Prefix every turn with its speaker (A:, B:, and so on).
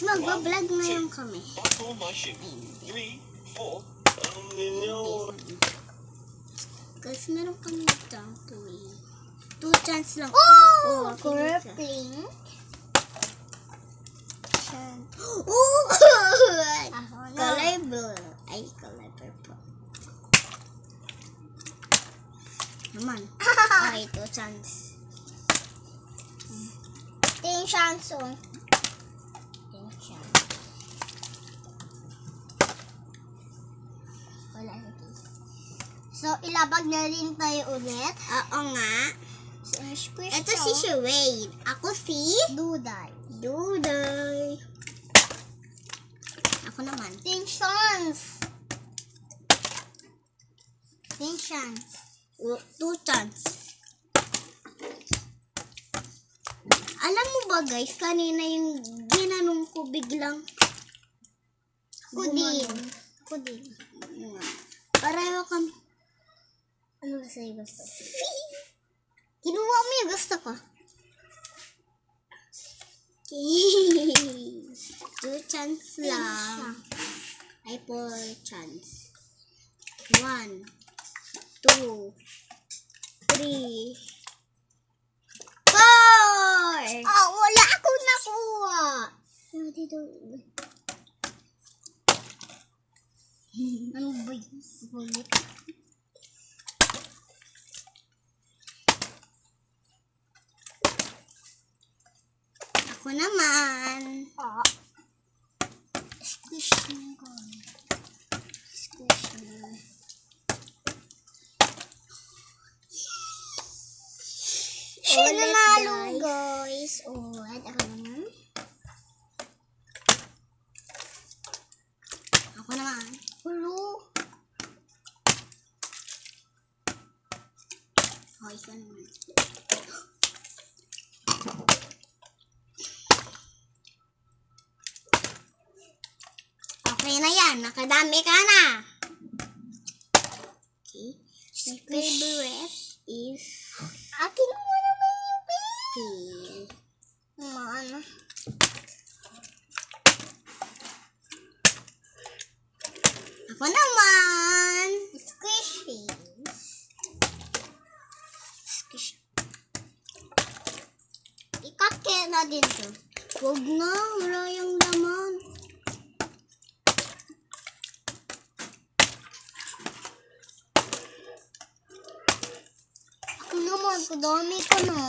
A: Magbablog ngayon kami. Guys, meron kami dito. 2 chance lang.
B: Oh! Color pink.
A: Oh! Color blue. Ay, color purple. Naman. Okay, 2 chance.
B: Ting chance. Wala na. So, ilabag na rin tayo ulit.
A: Oo nga.
B: So,
A: Ito si Shuwayne. Ako si
B: Duday.
A: Duday. Ako naman.
B: Ting chance. Ting chance.
A: 2 chance. Alam mo ba guys, kanina yung ginanong ko biglang
B: Kudin.
A: pareho kami.
B: Ano ba sa'yo gusto? Kinuha mo yung gusto ko.
A: Okay. 2 chance lang. Ay, 4 chance. 1, 2, 3, 4!
B: Ah, wala ako nakuha.
A: Dito.
B: Ano ba yun? Bulit.
A: Ako naman.
B: Ah. Squish mo ko. Squish mo. Siya
A: Ulit,
B: nanalo,
A: guys.
B: guys. Ulit. Ako naman.
A: Ako naman.
B: Hulo.
A: Okay, isa naman. Okay na yan. Nakadami ka na. Okay. My favorite is
B: Akin mo naman yung pin.
A: pink.
B: Mana?
A: Ako naman.
B: Squishies.
A: Squish. Ikat kaya na din to. Huwag na. Wala yung laman.
B: Ako naman, kadami ko na.